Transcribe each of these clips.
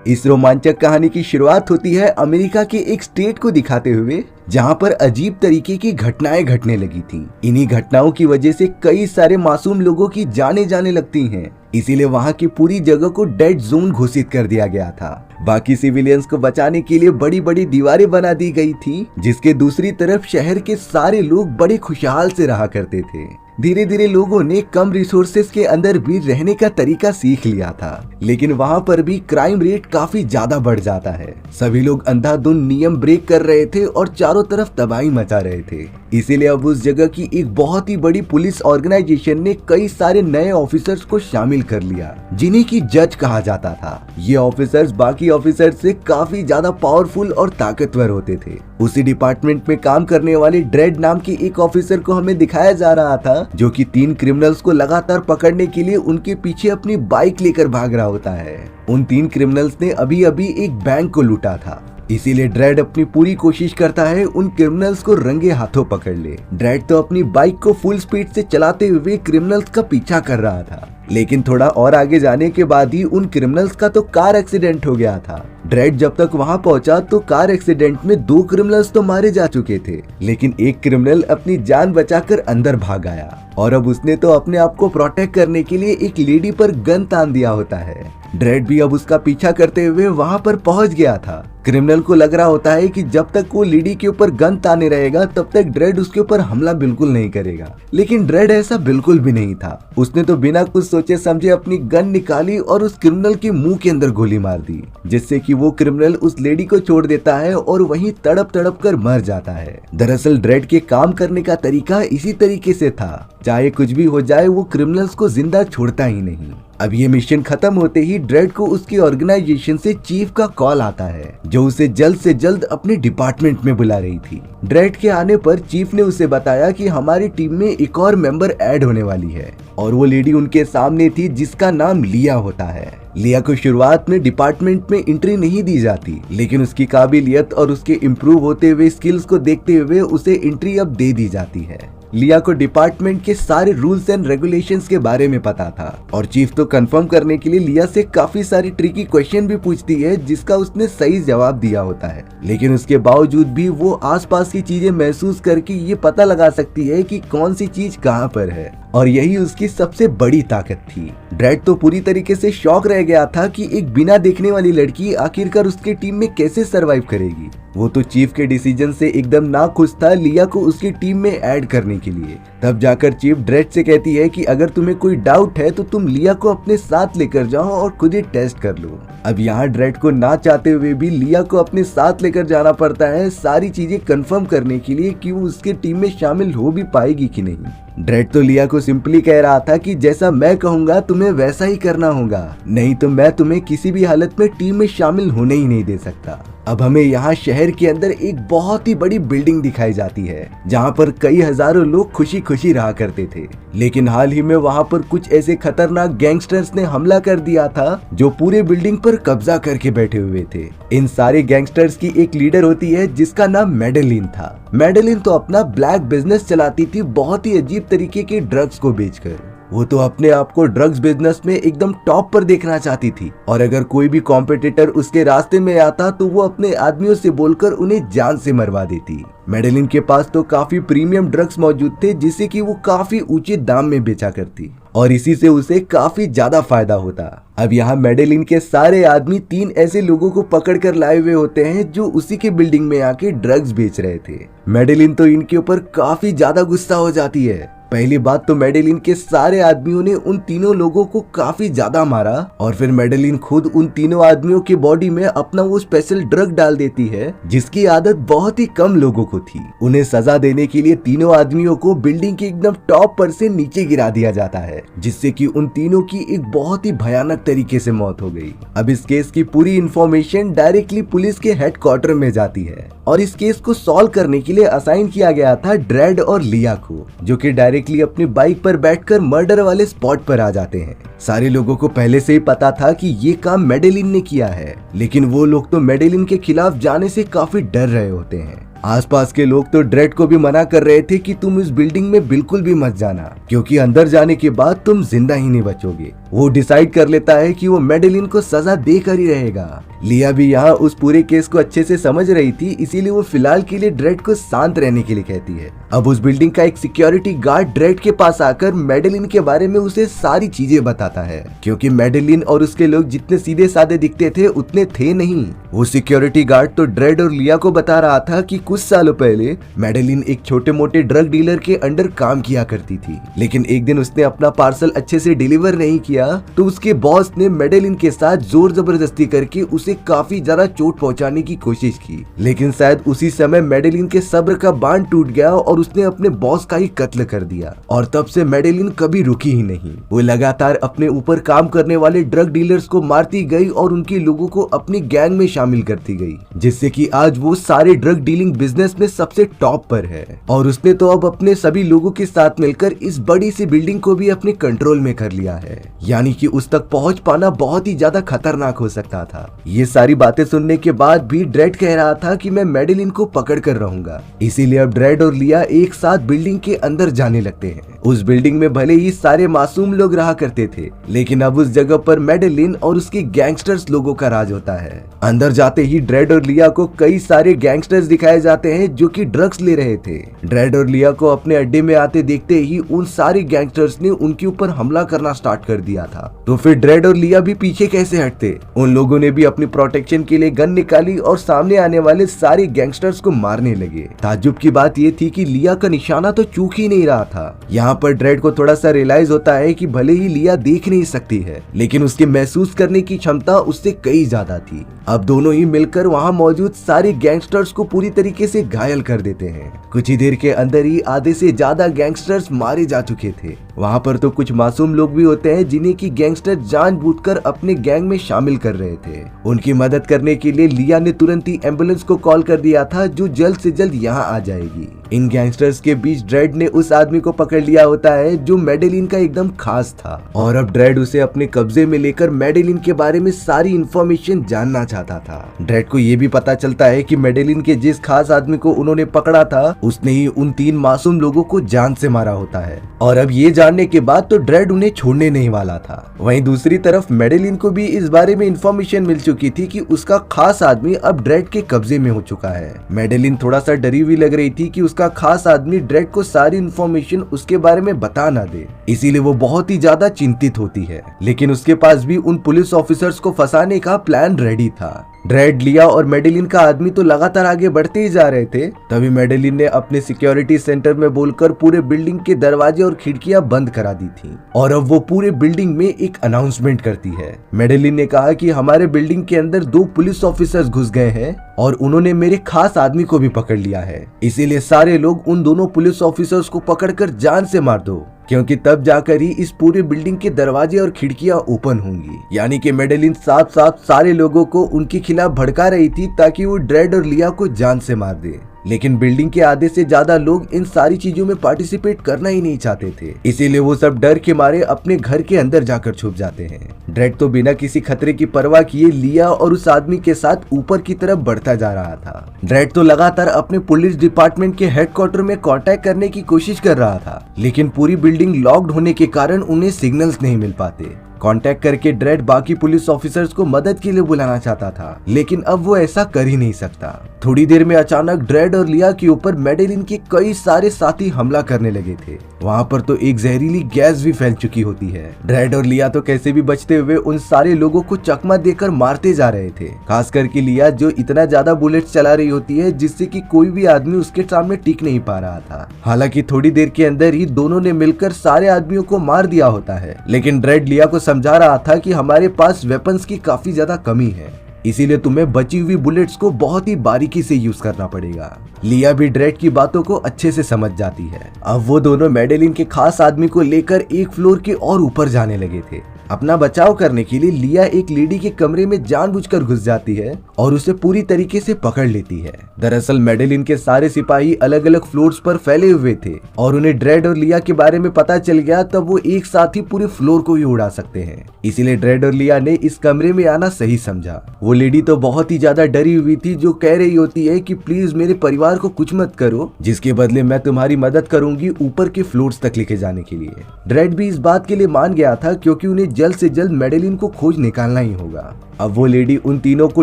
इस रोमांचक कहानी की शुरुआत होती है अमेरिका के एक स्टेट को दिखाते हुए, जहां पर अजीब तरीके की घटनाएं घटने लगी थी। इन्हीं घटनाओं की वजह से कई सारे मासूम लोगों की जाने जाने लगती हैं। इसीलिए वहां की पूरी जगह को डेड जोन घोषित कर दिया गया था। बाकी सिविलियंस को बचाने के लिए बड़ी बड़ी दीवारें बना दी गई थी, जिसके दूसरी तरफ शहर के सारे लोग बड़े खुशहाल से रहा करते थे। धीरे धीरे लोगों ने कम रिसोर्सेज के अंदर भी रहने का तरीका सीख लिया था, लेकिन वहाँ पर भी क्राइम रेट काफी ज्यादा बढ़ जाता है। सभी लोग अंधाधुंध नियम ब्रेक कर रहे थे और चारों तरफ तबाही मचा रहे थे। इसीलिए अब उस जगह की एक बहुत ही बड़ी पुलिस ऑर्गेनाइजेशन ने कई सारे नए ऑफिसर्स को शामिल कर लिया, जिन्हें की जज कहा जाता था। ये ऑफिसर्स बाकी ऑफिसर्स से काफी ज्यादा पावरफुल और ताकतवर होते थे। उसी डिपार्टमेंट में काम करने वाले ड्रेड नाम के एक ऑफिसर को हमें दिखाया जा रहा था, जो कि 3 क्रिमिनल्स को लगातार पकड़ने के लिए उनके पीछे अपनी बाइक लेकर भाग रहा होता है। उन 3 क्रिमिनल्स ने अभी अभी एक बैंक को लूटा था, इसीलिए ड्रेड अपनी पूरी कोशिश करता है उन क्रिमिनल्स को रंगे हाथों पकड़ ले। ड्रेड तो अपनी बाइक को फुल स्पीड से चलाते हुए क्रिमिनल्स का पीछा कर रहा था, लेकिन थोड़ा और आगे जाने के बाद ही उन क्रिमिनल्स का तो कार एक्सीडेंट हो गया था। ड्रेड जब तक वहां पहुंचा तो कार एक्सीडेंट में 2 क्रिमिनल्स तो मारे जा चुके थे, लेकिन एक क्रिमिनल अपनी जान बचाकर अंदर भाग आया और अब उसने तो अपने आप को प्रोटेक्ट करने के लिए एक लेडी पर गन तान दिया होता है। ड्रेड भी अब उसका पीछा करते हुए वहां पर पहुंच गया था। क्रिमिनल को लग रहा होता है कि जब तक वो लेडी के ऊपर गन ताने रहेगा तब तक ड्रेड उसके ऊपर हमला बिल्कुल नहीं करेगा, लेकिन ड्रेड ऐसा बिल्कुल भी नहीं था। उसने तो बिना कुछ सोचे समझे अपनी गन निकाली और उस क्रिमिनल के मुंह के अंदर गोली मार दी, जिससे कि वो क्रिमिनल उस लेडी को छोड़ देता है और वहीं तड़प तड़प कर मर जाता है। दरअसल ड्रेड के काम करने का तरीका इसी तरीके से था, चाहे कुछ भी हो जाए वो क्रिमिनल्स को जिंदा छोड़ता ही नहीं। अब ये मिशन खत्म होते ही ड्रेड को उसकी ऑर्गेनाइजेशन से चीफ का कॉल आता है, जो उसे जल्द से जल्द अपने डिपार्टमेंट में बुला रही थी। ड्रेड के आने पर चीफ ने उसे बताया कि हमारी टीम में एक और मेंबर ऐड होने वाली है और वो लेडी उनके सामने थी, जिसका नाम लिया होता है। लिया को शुरुआत में डिपार्टमेंट में एंट्री नहीं दी जाती, लेकिन उसकी काबिलियत और उसके इम्प्रूव होते हुए स्किल्स को देखते हुए उसे एंट्री अब दे दी जाती है। लिया को डिपार्टमेंट के सारे रूल्स एंड रेगुलेशंस के बारे में पता था और चीफ तो कंफर्म करने के लिए लिया से काफी सारी ट्रिकी क्वेश्चन भी पूछती है, जिसका उसने सही जवाब दिया होता है। लेकिन उसके बावजूद भी वो आसपास की चीजें महसूस करके ये पता लगा सकती है कि कौन सी चीज कहाँ पर है, और यही उसकी सबसे बड़ी ताकत थी। ड्रेड तो पूरी तरीके से शॉक रह गया था कि एक बिना देखने वाली लड़की आखिरकार उसके टीम में कैसे सरवाइव करेगी। वो तो चीफ के डिसीजन से एकदम ना खुश था लिया को उसकी टीम में ऐड करने के लिए। तब जाकर चीफ ड्रेड से कहती है कि अगर तुम्हें कोई डाउट है तो तुम लिया को अपने साथ लेकर जाओ और खुद ही टेस्ट कर लो। अब यहाँ ड्रेड को ना चाहते हुए भी लिया को अपने साथ लेकर जाना पड़ता है सारी चीजें कंफर्म करने के लिए कि वो उसके टीम में शामिल हो भी पाएगी कि नहीं। ड्रेड तो लिया को सिंपली कह रहा था कि जैसा मैं कहूंगा तुम्हें वैसा ही करना होगा, नहीं तो मैं तुम्हें किसी भी हालत में टीम में शामिल होने ही नहीं दे सकता। अब हमें यहाँ शहर के अंदर एक बहुत ही बड़ी बिल्डिंग दिखाई जाती है, जहाँ पर कई हजारों लोग खुशी खुशी रहा करते थे, लेकिन हाल ही में वहाँ पर कुछ ऐसे खतरनाक गैंगस्टर्स ने हमला कर दिया था जो पूरे बिल्डिंग पर कब्जा करके बैठे हुए थे। इन सारे गैंगस्टर्स की एक लीडर होती है जिसका नाम मैडेलिन था। मैडेलिन तो अपना ब्लैक बिजनेस चलाती थी, बहुत ही अजीब तरीके के ड्रग्स को बेचकर। वो तो अपने आप को ड्रग्स बिजनेस में एकदम टॉप पर देखना चाहती थी, और अगर कोई भी कॉम्पिटिटर उसके रास्ते में आता तो वो अपने आदमियों से बोलकर उन्हें जान से मरवा देती। मैडेलिन के पास तो काफी प्रीमियम ड्रग्स मौजूद थे, जिसे कि वो काफी ऊंचे दाम में बेचा करती और इसी से उसे काफी ज्यादा फायदा होता। अब यहाँ मैडेलिन के सारे आदमी 3 ऐसे लोगों को पकड़ कर लाए हुए होते हैं जो उसी के बिल्डिंग में आके ड्रग्स बेच रहे थे। मैडेलिन तो इनके ऊपर काफी ज्यादा गुस्सा हो जाती है। पहली बात तो मैडेलिन के सारे आदमियों ने उन तीनों लोगों को काफी ज्यादा मारा, और फिर मैडेलिन खुद उन तीनों आदमियों के बॉडी में अपना वो स्पेशल ड्रग डाल देती है जिसकी आदत बहुत ही कम लोगों को थी। उन्हें सजा देने के लिए तीनों आदमियों को बिल्डिंग के एकदम टॉप पर से नीचे गिरा दिया जाता है, जिससे कि उन तीनों की एक बहुत ही भयानक तरीके से मौत हो गई। अब इस केस की पूरी इंफॉर्मेशन डायरेक्टली पुलिस के हेडक्वार्टर में जाती है और इस केस को सॉल्व करने के लिए असाइन किया गया था ड्रेड और लिया को, जो कि डायरेक्टली अपनी बाइक पर बैठकर मर्डर वाले स्पॉट पर आ जाते हैं। सारे लोगों को पहले से ही पता था कि ये काम मैडेलिन ने किया है, लेकिन वो लोग तो मैडेलिन के खिलाफ जाने से काफी डर रहे होते हैं। आसपास के लोग तो ड्रेड को भी मना कर रहे थे कि तुम इस बिल्डिंग में बिल्कुल भी मत जाना, क्योंकि अंदर जाने के बाद तुम जिंदा ही नहीं बचोगे। वो डिसाइड कर लेता है कि वो मैडेलिन को सजा देकर ही रहेगा। लिया भी यहाँ उस पूरे केस को अच्छे से समझ रही थी, इसीलिए वो फिलहाल के लिए ड्रेड को शांत रहने के लिए कहती है। अब उस बिल्डिंग का एक सिक्योरिटी गार्ड ड्रेड के पास आकर मैडेलिन के बारे में उसे सारी चीजें बताता है, क्योंकि मैडेलिन और उसके लोग जितने सीधे साधे दिखते थे उतने थे नहीं। वो सिक्योरिटी गार्ड तो ड्रेड और लिया को बता रहा था कि कुछ सालों पहले मैडेलिन एक छोटे मोटे ड्रग डीलर के अंडर काम किया करती थी, लेकिन एक दिन उसने अपना पार्सल अच्छे से डिलीवर नहीं किया तो उसके बॉस ने मैडेलिन के साथ जोर जबरदस्ती करके उसे काफी ज्यादा चोट पहुंचाने की कोशिश की, लेकिन शायद उसी समय मैडेलिन के सब्र का बांध टूट गया और उसने अपने बॉस का ही कत्ल कर दिया। और तब से मैडेलिन कभी रुकी ही नहीं। वो लगातार अपने ऊपर काम करने वाले ड्रग डीलर्स को मारती गई और उनके लोगों को अपनी गैंग में शामिल करती गई, जिससे कि आज वो सारे ड्रग डीलिंग बिजनेस में सबसे टॉप पर है। और उसने तो अब अपने सभी लोगों के साथ मिलकर इस बड़ी सी बिल्डिंग को भी अपने कंट्रोल में कर लिया है, यानी कि उस तक पहुंच पाना बहुत ही ज्यादा खतरनाक हो सकता था। ये सारी बातें सुनने के बाद भी ड्रेड कह रहा था कि मैं मैडेलिन को पकड़ कर रहूंगा, इसीलिए अब ड्रेड और लिया एक साथ बिल्डिंग के अंदर जाने लगते हैं। उस बिल्डिंग में भले ही सारे मासूम लोग रहा करते थे, लेकिन अब उस जगह पर मैडेलिन और उसके गैंगस्टर्स लोगों का राज होता है। अंदर जाते ही ड्रेड और लिया को कई सारे गैंगस्टर्स दिखाए जाते हैं जो कि ड्रग्स ले रहे थे। ड्रेड और लिया को अपने अड्डे में आते देखते ही उन सारे गैंगस्टर्स ने उनके ऊपर हमला करना स्टार्ट कर दिया था। तो फिर ड्रेड और लिया भी पीछे कैसे हटते। उन लोगों ने भी अपनी प्रोटेक्शन के लिए गन निकाली और सामने आने वाले सारे गैंगस्टर्स को मारने लगे। ताज्जुब की बात ये थी कि लिया का निशाना तो चूक ही नहीं रहा था। यहाँ पर ड्रेड को थोड़ा सा रियलाइज होता है कि भले ही लिया देख नहीं सकती है, लेकिन उसके महसूस करने की क्षमता उससे कई ज्यादा थी। अब दोनों ही मिलकर वहाँ मौजूद सारे गैंगस्टर्स को पूरी तरीके से घायल कर देते हैं। कुछ ही देर के अंदर ही आधे से ज्यादा गैंगस्टर्स मारे जा चुके थे। वहाँ पर तो कुछ मासूम लोग भी होते हैं जिन्हें की गैंगस्टर जानबूझकर अपने गैंग में शामिल कर रहे थे। उनकी मदद करने के लिए लिया ने तुरंत ही एम्बुलेंस को कॉल कर दिया था, जो जल्द से जल्द यहाँ आ जाएगी। इन गैंगस्टर्स के बीच ड्रेड ने उस आदमी को पकड़ लिया होता है जो मैडेलिन का एकदम खास था, और अब ड्रेड उसे अपने कब्जे में लेकर मैडेलिन के बारे में सारी इंफॉर्मेशन जानना चाहता था। ड्रेड को ये भी पता चलता है कि मैडेलिन के जिस खास आदमी को उन्होंने पकड़ा था उसने ही उन 3 मासूम लोगों को जान से मारा होता है, और अब ये जानने के बाद तो ड्रेड उन्हें छोड़ने नहीं वाला था। वहीं दूसरी तरफ मैडेलिन को भी इस बारे में इंफॉर्मेशन मिल चुकी थी कि उसका खास आदमी अब ड्रेड के कब्जे में हो चुका है। मैडेलिन थोड़ा सा डरी हुई लग रही थी कि उसका खास आदमी ड्रेड को सारी इंफॉर्मेशन उसके बारे में बता ना दे, इसीलिए वो बहुत ही ज्यादा चिंतित होती है। लेकिन उसके पास भी उन पुलिस ऑफिसर्स को फंसाने का प्लान रेडी था। ड्रेड, लिया और मैडेलिन का आदमी तो लगातार आगे बढ़ते ही जा रहे थे। तभी मैडेलिन ने अपने सिक्योरिटी सेंटर में बोलकर पूरे बिल्डिंग के दरवाजे और खिड़कियां बंद करा दी थी, और अब वो पूरे बिल्डिंग में एक अनाउंसमेंट करती है। मैडेलिन ने कहा कि हमारे बिल्डिंग के अंदर 2 पुलिस ऑफिसर्स घुस गए हैं और उन्होंने मेरे खास आदमी को भी पकड़ लिया है, इसीलिए सारे लोग उन दोनों पुलिस ऑफिसर्स को पकड़कर जान से मार दो, क्योंकि तब जाकर ही इस पूरे बिल्डिंग के दरवाजे और खिड़कियां ओपन होंगी। यानी कि मैडेलिन साफ साफ सारे लोगों को उनके खिलाफ भड़का रही थी ताकि वो ड्रेड और लिया को जान से मार दे। लेकिन बिल्डिंग के आधे से ज्यादा लोग इन सारी चीजों में पार्टिसिपेट करना ही नहीं चाहते थे, इसीलिए वो सब डर के मारे अपने घर के अंदर जाकर छुप जाते हैं। ड्रेड तो बिना किसी खतरे की परवाह किए लिया और उस आदमी के साथ ऊपर की तरफ बढ़ता जा रहा था। ड्रेड तो लगातार अपने पुलिस डिपार्टमेंट के हेडक्वार्टर में कांटेक्ट करने की कोशिश कर रहा था, लेकिन पूरी बिल्डिंग लॉक्ड होने के कारण उन्हें सिग्नल्स नहीं मिल पाते। कांटेक्ट करके ड्रेड बाकी पुलिस ऑफिसर्स को मदद के लिए बुलाना चाहता था, लेकिन अब वो ऐसा कर ही नहीं सकता। थोड़ी देर में अचानक ड्रेड और लिया के ऊपर मैडेलिन के कई सारे साथी हमला करने लगे थे। वहाँ पर तो एक जहरीली गैस भी फैल चुकी होती है। ड्रेड और लिया तो कैसे भी बचते हुए उन सारे लोगों को चकमा देकर मारते जा रहे थे, खास करके लिया जो इतना ज्यादा बुलेट्स चला रही होती है जिससे कि कोई भी आदमी उसके सामने टिक नहीं पा रहा था। हालांकि थोड़ी देर के अंदर ही दोनों ने मिलकर सारे आदमियों को मार दिया होता है, लेकिन ड्रेड लिया को समझा रहा था कि हमारे पास वेपन्स की काफी ज्यादा कमी है, इसीलिए तुम्हें बची हुई बुलेट्स को बहुत ही बारीकी से यूज करना पड़ेगा। लिया भी ड्रेड की बातों को अच्छे से समझ जाती है। अब वो दोनों मैडेलिन के खास आदमी को लेकर एक फ्लोर के और ऊपर जाने लगे थे। अपना बचाव करने के लिए लिया एक लेडी के कमरे में जानबूझकर घुस जाती है और उसे पूरी तरीके से पकड़ लेती है। दरअसल मेडेलिन के सारे सिपाही अलग अलग फ्लोर्स पर फैले हुए थे और उन्हें ड्रेड और लिया के बारे में पता चल गया, तब वो एक साथ ही पूरे फ्लोर को ही उड़ा सकते हैं। इसीलिए ड्रेड और लिया ने इस कमरे में आना सही समझा। वो लेडी तो बहुत ही ज्यादा डरी हुई थी, जो कह रही होती है कि प्लीज मेरे परिवार को कुछ मत करो, जिसके बदले मैं तुम्हारी मदद करूंगी ऊपर के फ्लोर्स तक लेके जाने के लिए। ड्रेड भी इस बात के लिए मान गया था, क्योंकि उन्हें जल्द से जल्द मेडेलिन को खोज निकालना ही होगा। अब वो लेडी उन तीनों को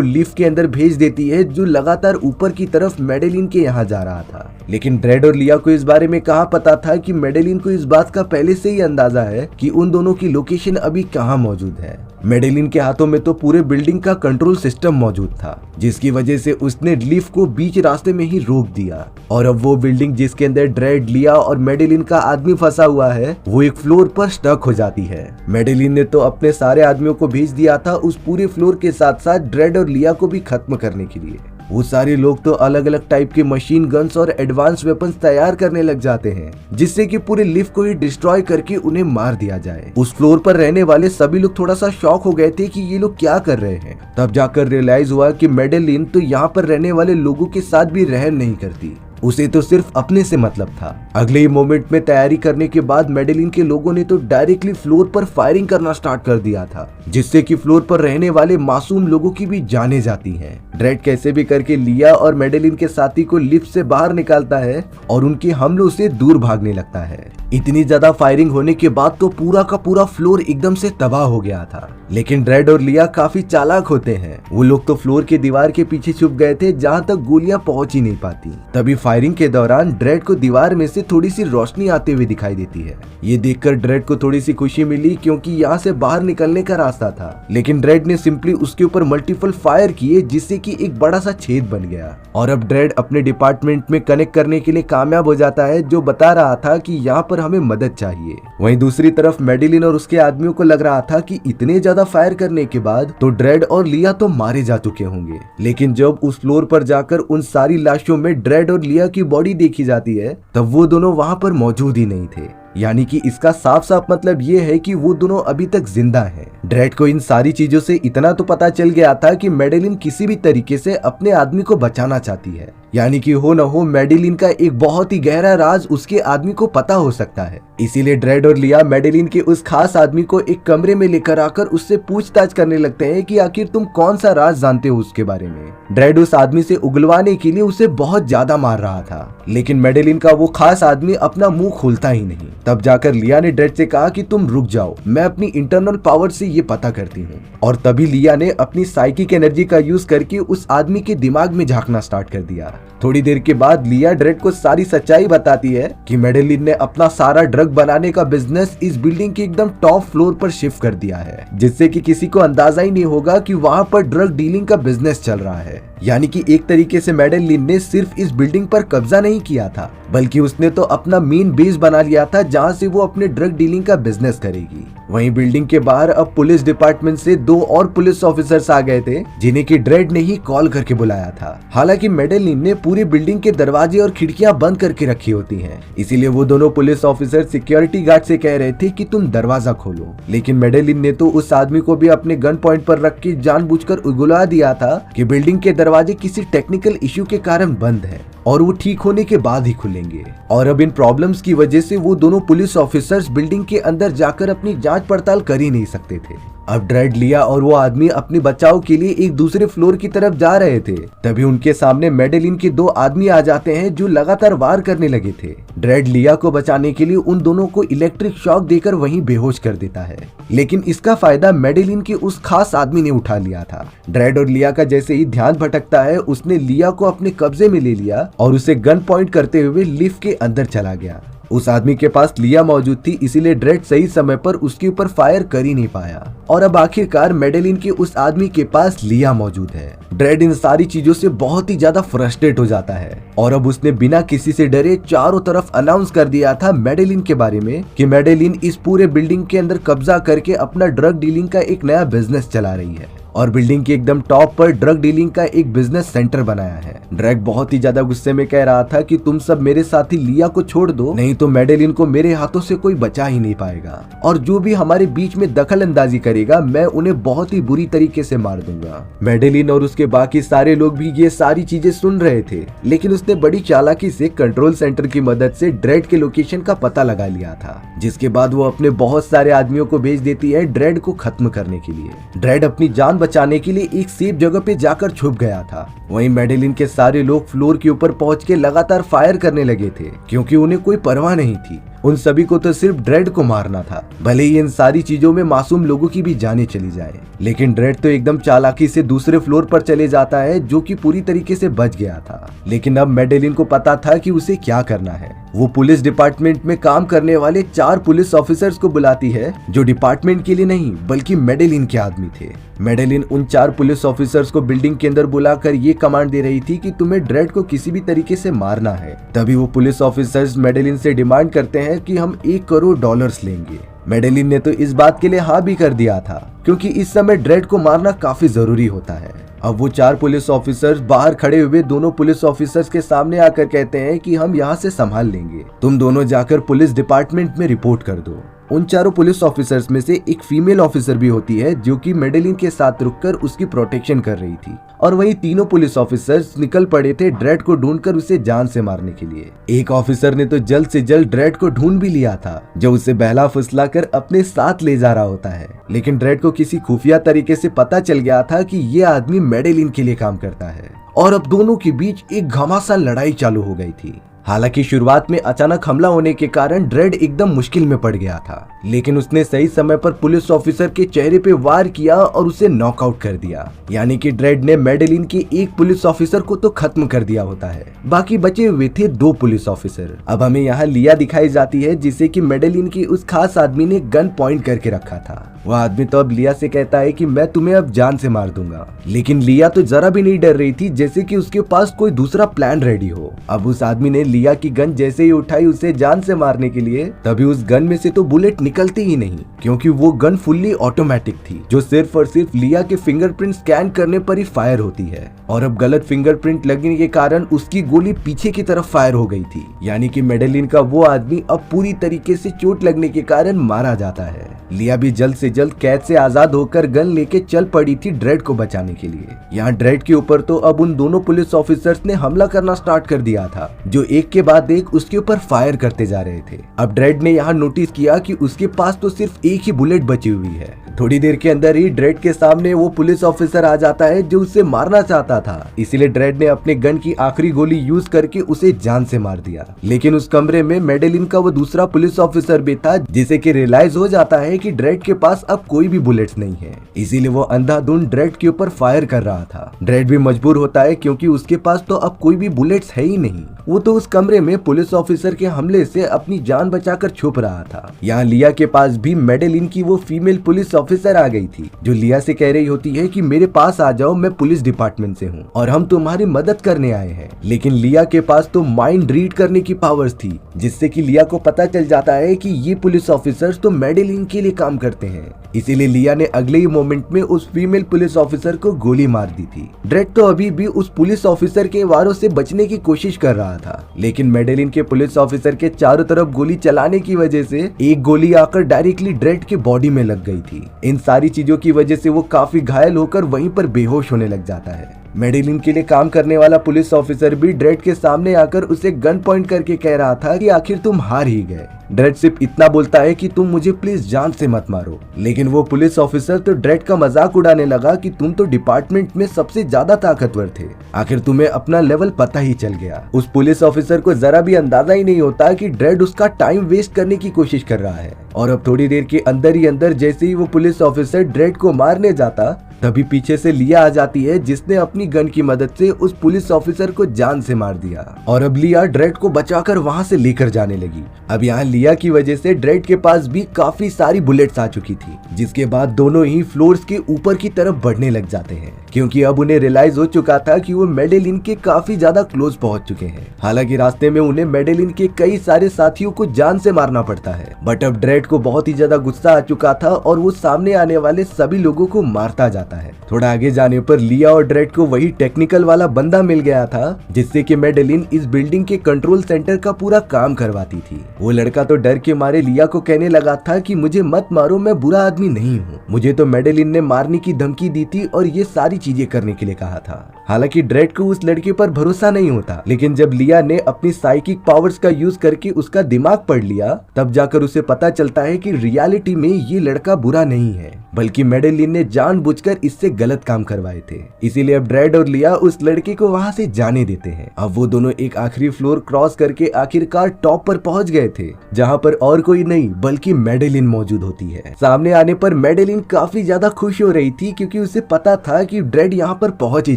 लिफ्ट के अंदर भेज देती है, जो लगातार ऊपर की तरफ मेडेलिन के यहाँ जा रहा था। लेकिन ड्रेड और लिया को इस बारे में कहाँ पता था कि मेडेलिन को इस बात का पहले से ही अंदाजा है कि उन दोनों की लोकेशन अभी कहाँ मौजूद है। मेडेलिन के हाथों में तो पूरे बिल्डिंग का कंट्रोल सिस्टम मौजूद था, जिसकी वजह से उसने लिफ्ट को बीच रास्ते में ही रोक दिया। और अब वो बिल्डिंग जिसके अंदर ड्रेड, लिया और मेडेलिन का आदमी फंसा हुआ है, वो एक फ्लोर पर स्टक हो जाती है। मेडेलिन ने तो अपने सारे आदमियों को भेज दिया था उस पूरे फ्लोर के साथ साथ ड्रेड और लिया को भी खत्म करने के लिए। वो सारे लोग तो अलग अलग टाइप के मशीन गन्स और एडवांस वेपन्स तैयार करने लग जाते हैं, जिससे कि पूरे लिफ्ट को ही डिस्ट्रॉय करके उन्हें मार दिया जाए। उस फ्लोर पर रहने वाले सभी लोग थोड़ा सा शॉक हो गए थे कि ये लोग क्या कर रहे हैं। तब जाकर रियलाइज हुआ कि मेडेलिन तो यहाँ पर रहने वाले लोगों के साथ भी रहम नहीं करती, उसे तो सिर्फ अपने से मतलब था। अगले ही मोमेंट में तैयारी करने के बाद मेडेलिन के लोगों ने तो डायरेक्टली फ्लोर पर फायरिंग करना स्टार्ट कर दिया था, जिससे कि फ्लोर पर रहने वाले मासूम लोगों की भी जानें जाती हैं। ड्रेड कैसे भी करके लिया और मेडेलिन के साथी को लिफ्ट से बाहर निकालता है और उनके हमलों से दूर भागने लगता है। इतनी ज्यादा फायरिंग होने के बाद तो पूरा का पूरा फ्लोर एकदम से तबाह हो गया था। लेकिन ड्रेड और लिया काफी चालाक होते हैं। वो लोग तो फ्लोर के दीवार के पीछे छुप गए थे, जहाँ तक गोलियां पहुंच ही नहीं पाती। तभी फायरिंग के दौरान ड्रेड को दीवार में से थोड़ी सी रोशनी आते हुए दिखाई देती है। ये देखकर ड्रेड को थोड़ी सी खुशी मिली, क्योंकि यहाँ से बाहर निकलने का रास्ता था। लेकिन ड्रेड ने सिंपली उसके ऊपर मल्टीपल फायर किए, जिससे कि एक बड़ा सा छेद बन गया। और अब ड्रेड अपने डिपार्टमेंट में कनेक्ट करने के लिए कामयाब हो जाता है, जो बता रहा था कि यहाँ पर हमें मदद चाहिए। वहीं दूसरी तरफ मेडेलिन और उसके आदमियों को लग रहा था कि इतने ज्यादा फायर करने के बाद तो ड्रेड और लिया तो मारे जा चुके होंगे। लेकिन जब उस फ्लोर पर जाकर उन सारी लाशों में ड्रेड और लिया की बॉडी देखी जाती है, तब वो दोनों वहां पर मौजूद ही नहीं थे। यानी कि इसका साफ साफ मतलब ये है कि वो दोनों अभी तक जिंदा हैं। ड्रेड को इन सारी चीजों से इतना तो पता चल गया था कि मेडेलिन किसी भी तरीके से अपने आदमी को बचाना चाहती है। यानी कि हो न हो मेडेलिन का एक बहुत ही गहरा राज उसके आदमी को पता हो सकता है। इसीलिए ड्रेड और लिया मेडेलिन के उस खास आदमी को एक कमरे में लेकर आकर उससे पूछताछ करने लगते हैं कि आखिर तुम कौन सा राज जानते हो उसके बारे में। ड्रेड उस आदमी से उगलवाने के लिए उसे बहुत ज्यादा मार रहा था, लेकिन मेडेलिन का वो खास आदमी अपना मुंह खोलता ही नहीं। तब जाकर लिया ने ड्रेड से कहा कि तुम रुक जाओ, मैं अपनी इंटरनल पावर से ये पता करती हूँ। और तभी लिया ने अपनी साइकिक एनर्जी का यूज करके उस आदमी के दिमाग में झांकना स्टार्ट कर दिया। थोड़ी देर के बाद लिया ड्रेड को सारी सच्चाई बताती है कि मेडेलिन ने अपना सारा ड्रग बनाने का बिजनेस इस बिल्डिंग के एकदम टॉप फ्लोर पर शिफ्ट कर दिया है, जिससे कि किसी को अंदाजा ही नहीं होगा कि वहाँ पर ड्रग डीलिंग का बिजनेस चल रहा है। यानी कि एक तरीके से मेडेलिन ने सिर्फ इस बिल्डिंग पर कब्जा नहीं किया था, बल्कि उसने तो अपना मेन बेस बना लिया था, जहाँ से वो अपने ड्रग डीलिंग का बिजनेस करेगी। वहीं बिल्डिंग के बाहर अब पुलिस डिपार्टमेंट से 2 और पुलिस ऑफिसर्स आ गए थे, जिन्हें की ड्रेड ने ही कॉल करके बुलाया था। हालांकि मेडेलिन ने पूरी बिल्डिंग के दरवाजे और खिड़कियां बंद करके रखी होती हैं, इसीलिए वो दोनों पुलिस ऑफिसर सिक्योरिटी गार्ड से कह रहे थे कि तुम दरवाजा खोलो। लेकिन मेडेलिन ने तो उस आदमी को भी अपने गन पॉइंट पर रख के जानबूझकर उगला दिया था कि बिल्डिंग के दरवाजे किसी टेक्निकल इश्यू के कारण बंद है और वो ठीक होने के बाद ही खुलेंगे। और अब इन प्रॉब्लम्स की वजह से वो दोनों पुलिस ऑफिसर्स बिल्डिंग के अंदर जाकर अपनी जांच पड़ताल कर ही नहीं सकते थे। अब ड्रेड, लिया और वो आदमी अपने बचाव के लिए एक दूसरे फ्लोर की तरफ जा रहे थे। तभी उनके सामने मेडेलिन के 2 आदमी आ जाते हैं, जो लगातार वार करने लगे थे। ड्रेड लिया को बचाने के लिए उन दोनों को इलेक्ट्रिक शॉक देकर वहीं बेहोश कर देता है, लेकिन इसका फायदा मेडेलिन के उस खास आदमी ने उठा लिया था। ड्रेड और लिया का जैसे ही ध्यान भटकता है, उसने लिया को अपने कब्जे में ले लिया और उसे गन पॉइंट करते हुए लिफ्ट के अंदर चला गया। उस आदमी के पास लिया मौजूद थी, इसीलिए ड्रेड सही समय पर उसके ऊपर फायर कर ही नहीं पाया। और अब आखिरकार मेडेलिन के उस आदमी के पास लिया मौजूद है। ड्रेड इन सारी चीजों से बहुत ही ज्यादा फ्रस्ट्रेट हो जाता है और अब उसने बिना किसी से डरे चारों तरफ अनाउंस कर दिया था मेडेलिन के बारे में कि मेडेलिन इस पूरे बिल्डिंग के अंदर कब्जा करके अपना ड्रग डीलिंग का एक नया बिजनेस चला रही है। और बिल्डिंग के एकदम टॉप पर ड्रग डीलिंग का एक बिजनेस सेंटर बनाया है। ड्रैग बहुत ही ज्यादा गुस्से में कह रहा था कि तुम सब मेरे साथी लिया को छोड़ दो, नहीं तो मेडेलिन को मेरे हाथों से कोई बचा ही नहीं पाएगा, और जो भी हमारे बीच में दखल अंदाजी करेगा मैं उन्हें बहुत ही बुरी तरीके से मार दूंगा। मेडेलिन और उसके बाकी सारे लोग भी ये सारी चीजें सुन रहे थे, लेकिन उसने बड़ी चालाकी से कंट्रोल सेंटर की मदद से ड्रेड के लोकेशन का पता लगा लिया था, जिसके बाद वो अपने बहुत सारे आदमियों को भेज देती है ड्रेड को खत्म करने के लिए। ड्रेड अपनी जान बचाने के लिए एक सेफ जगह पे जाकर छुप गया था। वहीं मेडेलिन के सारे लोग फ्लोर के ऊपर पहुंच के लगातार फायर करने लगे थे, क्योंकि उन्हें कोई परवाह नहीं थी। उन सभी को तो सिर्फ ड्रेड को मारना था, भले ही इन सारी चीजों में मासूम लोगों की भी जानें चली जाए। लेकिन ड्रेड तो एकदम चालाकी से दूसरे फ्लोर पर चले जाता है, जो कि पूरी तरीके से बच गया था। लेकिन अब मेडेलिन को पता था कि उसे क्या करना है। वो पुलिस डिपार्टमेंट में काम करने वाले 4 पुलिस ऑफिसर्स को बुलाती है, जो डिपार्टमेंट के लिए नहीं बल्कि मेडेलिन के आदमी थे। मेडेलिन उन 4 पुलिस ऑफिसर्स को बिल्डिंग के अंदर बुलाकर ये कमांड दे रही थी कि तुम्हें ड्रेड को किसी भी तरीके से मारना है। तभी वो पुलिस ऑफिसर्स मेडेलिन से डिमांड करते हैं कि हम $1 करोड़ लेंगे। मेडेलिन ने तो इस बात के लिए हाँ भी कर दिया था, क्योंकि इस समय ड्रेड को मारना काफी जरूरी होता है। अब वो 4 पुलिस ऑफिसर्स बाहर खड़े हुए दोनों पुलिस ऑफिसर्स के सामने आकर कहते हैं कि हम यहाँ से संभाल लेंगे, तुम दोनों जाकर पुलिस डिपार्टमेंट में रिपोर्ट कर दो। उन 4 पुलिस ऑफिसर्स में से एक फीमेल ऑफिसर भी होती है, जो कि मेडेलिन के साथ रुककर उसकी प्रोटेक्शन कर रही थी, और वही तीनों पुलिस ऑफिसर्स निकल पड़े थे ड्रेड को ढूंढकर उसे जान से मारने के लिए। एक ऑफिसर ने तो जल्द से जल्द ड्रेड को ढूंढ भी लिया था, जो उसे बहला फुसला कर अपने साथ ले जा रहा होता है। लेकिन ड्रेड को किसी खुफिया तरीके से पता चल गया था कि ये आदमी मेडेलिन के लिए काम करता है, और अब दोनों के बीच एक घमासान लड़ाई चालू हो गई थी। हालांकि शुरुआत में अचानक हमला होने के कारण ड्रेड एकदम मुश्किल में पड़ गया था, लेकिन उसने सही समय पर पुलिस ऑफिसर के चेहरे पे वार किया और उसे नॉकआउट कर दिया। यानी कि ड्रेड ने मेडेलिन के एक पुलिस ऑफिसर को तो खत्म कर दिया होता है, बाकी बचे हुए थे 2 पुलिस ऑफिसर। अब हमें यहाँ लिया दिखाई जाती है, जिसे कि मेडेलिन की उस खास आदमी ने गन पॉइंट करके रखा था। वह आदमी तो अब लिया से कहता है कि मैं तुम्हें अब जान से मार दूंगा, लेकिन लिया तो जरा भी नहीं डर रही थी, जैसे कि उसके पास कोई दूसरा प्लान रेडी हो। अब उस आदमी ने लिया की गन जैसे ही उठाई उसे जान से मारने के लिए, तभी उस गन में से तो बुलेट निकलती ही नहीं, क्योंकि वो गन फुल्ली ऑटोमेटिक थी, जो सिर्फ और सिर्फ लिया के फिंगरप्रिंट स्कैन करने पर ही फायर होती है। और अब गलत फिंगरप्रिंट लगने के कारण उसकी गोली पीछे की तरफ फायर हो गई थी। यानी कि मेडेलिन का वो आदमी अब पूरी तरीके से चोट लगने के कारण मारा जाता है। लिया भी जल्द से जल्द कैद से आजाद होकर गन लेके चल पड़ी थी ड्रेड को बचाने के लिए। यहाँ ड्रेड के ऊपर तो अब उन दोनों पुलिस ऑफिसर्स ने हमला करना स्टार्ट कर दिया था, जो एक के बाद एक उसके ऊपर फायर करते जा रहे थे। अब ड्रेड ने यहाँ नोटिस किया कि उसके पास तो सिर्फ एक ही बुलेट बची हुई है। थोड़ी देर के अंदर ही ड्रेड के सामने वो पुलिस ऑफिसर आ जाता है जो उसे मारना चाहता था, इसीलिए ड्रेड ने अपने गन की आखिरी गोली यूज करके उसे जान से मार दिया। लेकिन उस कमरे में मेडेलिन का वो दूसरा पुलिस ऑफिसर भी था, जिसे कि रियलाइज हो जाता है कि ड्रेड के पास अब कोई भी बुलेट्स नहीं है, इसीलिए वो अंधाधुंध ड्रेड के ऊपर फायर कर रहा था। ड्रेड भी मजबूर होता है, क्योंकि उसके पास तो अब कोई भी बुलेट्स है ही नहीं। वो तो उस कमरे में पुलिस ऑफिसर के हमले से अपनी जान बचाकर छुप रहा था। यहाँ लिया के पास भी मेडेलिन की वो फीमेल पुलिस ऑफिसर आ गई थी, जो लिया से कह रही होती है कि मेरे पास आ जाओ, मैं पुलिस डिपार्टमेंट से हूँ और हम तुम्हारी मदद करने आए हैं। लेकिन लिया के पास तो माइंड रीड करने की पावर्स थी, जिससे कि लिया को पता चल जाता है कि ये पुलिस ऑफिसर्स तो मेडेलिन के लिए काम करते हैं। इसीलिए लिया ने अगले ही मोमेंट में उस फीमेल पुलिस ऑफिसर को गोली मार दी थी। ड्रेड तो अभी भी उस पुलिस ऑफिसर के वारों से बचने की कोशिश कर रहा था, लेकिन मेडेलिन के पुलिस ऑफिसर के चारों तरफ गोली चलाने की वजह से एक गोली आकर डायरेक्टली ड्रेड के बॉडी में लग गई थी। इन सारी चीजों की वजह से वो काफी घायल होकर वहीं पर बेहोश होने लग जाता है। मेडेलिन के लिए काम करने वाला पुलिस ऑफिसर भी ड्रेड के सामने आकर उसे गन पॉइंट करके कह रहा था कि आखिर तुम हार ही गए। ड्रेड सिर्फ इतना बोलता है कि तुम मुझे प्लीज जान से मत मारो, लेकिन वो पुलिस ऑफिसर तो ड्रेड का मजाक उड़ाने लगा कि तुम तो डिपार्टमेंट में सबसे ज्यादा ताकतवर थे, आखिर तुम्हें अपना लेवल पता ही चल गया। उस पुलिस ऑफिसर को जरा भी अंदाजा ही नहीं होता कि ड्रेड उसका टाइम वेस्ट करने की कोशिश कर रहा है। और अब थोड़ी देर के अंदर ही अंदर जैसे ही वो पुलिस ऑफिसर ड्रेड को मारने जाता, तभी पीछे से लिया आ जाती है, जिसने अपनी गन की मदद से उस पुलिस ऑफिसर को जान से मार दिया। और अब लिया ड्रेड को बचाकर वहां से लेकर जाने लगी। अब यहाँ लिया की वजह से ड्रेड के पास भी काफी सारी बुलेट्स आ चुकी थी, जिसके बाद दोनों ही फ्लोर्स के ऊपर की तरफ बढ़ने लग जाते हैं, क्योंकि अब उन्हें रियलाइज हो चुका था कि वो मेडेलिन के काफी ज्यादा क्लोज पहुंच चुके हैं। हालांकि रास्ते में उन्हें मेडेलिन के कई सारे साथियों को जान से मारना पड़ता है, बट अब ड्रेड को बहुत ही ज्यादा गुस्सा आ चुका था और वो सामने आने वाले सभी लोगों को मारता जाता जाता है। थोड़ा आगे जाने पर लिया और ड्रेड को वही टेक्निकल वाला बंदा मिल गया था जिससे कि मेडेलिन इस बिल्डिंग के कंट्रोल सेंटर का पूरा काम करवाती थी। वो लड़का तो डर के मारे लिया को कहने लगा था कि मुझे मत मारो, मैं बुरा आदमी नहीं हूँ, मुझे तो मेडेलिन ने मारने की धमकी दी थी और ये सारी चीजें करने के लिए कहा था। हालांकि ड्रेड को उस लड़के पर भरोसा नहीं होता, लेकिन जब लिया ने अपनी साइकिक पावर्स का यूज करके उसका दिमाग पढ़ लिया तब जाकर उसे पता चलता है कि रियलिटी में ये लड़का बुरा नहीं है, बल्कि मेडेलिन ने जानबूझकर इससे गलत काम करवाए थे। इसीलिए अब ड्रेड और लिया उस लड़के को वहां से जाने देते हैं। अब वो दोनों एक आखिरी फ्लोर क्रॉस करके आखिरकार टॉप पर पहुंच गए थे, जहां पर और कोई नहीं बल्कि मेडेलिन मौजूद होती है। सामने आने पर मेडेलिन काफी ज्यादा खुश हो रही थी क्योंकि उसे पता था कि ड्रेड यहाँ पर पहुंच ही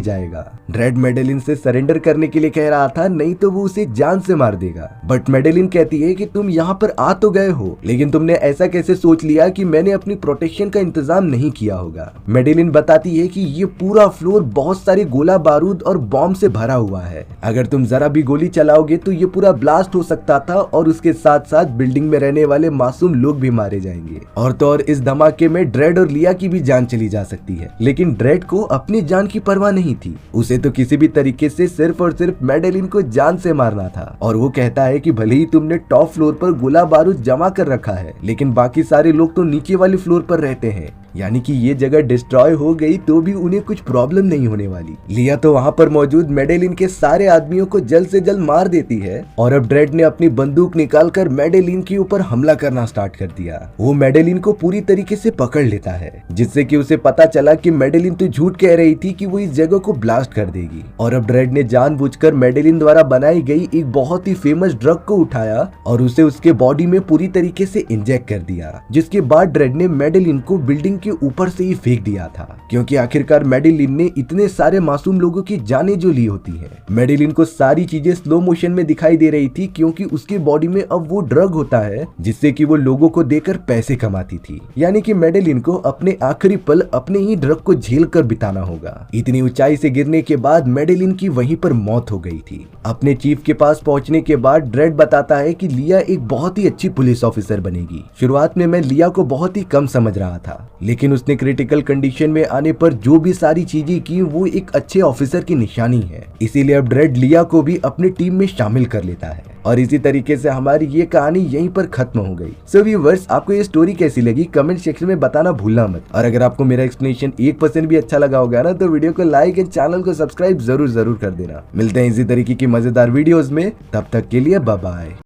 जाएगा। ड्रेड मेडेलिन से सरेंडर करने के लिए कह रहा था, नहीं तो वो उसे जान से मार देगा। बट मेडेलिन कहती है कि तुम यहाँ पर आ तो गए हो, लेकिन तुमने ऐसा कैसे सोच लिया कि मैंने अपनी प्रोटेक्शन का इंतजाम नहीं किया होगा। मेडेलिन बताती है कि ये पूरा फ्लोर बहुत सारे गोला बारूद और बॉम्ब से भरा हुआ है, अगर तुम जरा भी गोली चलाओगे तो ये पूरा ब्लास्ट हो सकता था और उसके साथ साथ बिल्डिंग में रहने वाले मासूम लोग भी मारे जाएंगे। और तो और इस धमाके में ड्रेड और लिया की भी जान चली जा सकती है। लेकिन ड्रेड को अपनी जान की परवाह नहीं थी, उसे तो किसी भी तरीके से सिर्फ और सिर्फ मेडेलिन को जान से मारना था। और वो कहता है कि भले ही तुमने टॉप फ्लोर पर गोला बारूद जमा कर रखा है, लेकिन बाकी सारे लोग तो नीचे वाले फ्लोर पर रहते हैं, यानी कि ये जगह डिस्ट्रॉय हो गई तो भी उन्हें कुछ प्रॉब्लम नहीं होने वाली। लिया तो वहाँ पर मौजूद मेडेलिन के सारे आदमियों को जल्द से जल्द मार देती है और अब ड्रेड ने अपनी बंदूक निकालकर मेडेलिन के ऊपर हमला करना स्टार्ट कर दिया। वो मेडेलिन को पूरी तरीके से पकड़ लेता है, जिससे कि उसे पता चला कि मेडेलिन तो झूठ कह रही थी कि वो इस जगह को ब्लास्ट कर देगी। और अब ड्रेड ने जानबूझकर मेडेलिन द्वारा बनाई गई एक बहुत ही फेमस ड्रग को उठाया और उसे उसके बॉडी में पूरी तरीके से इंजेक्ट कर दिया, जिसके बाद ड्रेड ने मेडेलिन को बिल्डिंग के ऊपर से ही फेंक दिया था, क्योंकि आखिरकार मेडेलिन ने इतने सारे मासूम लोगों की जानें जो ली होती है। मेडेलिन को सारी चीजें स्लो मोशन में दिखाई दे रही थी, क्योंकि उसके बॉडी में अब वो ड्रग होता है जिससे कि वो लोगों को देकर पैसे कमाती थी। यानी कि मेडेलिन को अपने आखिरी पल अपने ही ड्रग को झेल कर बिताना होगा। इतनी ऊंचाई से गिरने के बाद मेडेलिन की वहीं पर मौत हो गई थी। अपने चीफ के पास पहुंचने के बाद ड्रेड बताता है कि लिया एक बहुत ही अच्छी पुलिस ऑफिसर बनेगी। शुरुआत में मैं लिया को बहुत ही कम समझ रहा था, लेकिन उसने क्रिटिकल कंडीशन में आने पर जो भी सारी चीजें की वो एक अच्छे ऑफिसर की निशानी है। इसीलिए अब ड्रेड लिया को भी अपनी टीम में शामिल कर लेता है और इसी तरीके से हमारी ये कहानी यहीं पर खत्म हो गई। सो व्यूअर्स, आपको ये स्टोरी कैसी लगी कमेंट सेक्शन में बताना भूलना मत। और अगर आपको मेरा एक्सप्लेनेशन 1% भी अच्छा लगा होगा ना, तो वीडियो को लाइक एंड चैनल को सब्सक्राइब जरूर कर देना। मिलते हैं इसी तरीके की मजेदार वीडियोस में, तब तक के लिए बाय बाय।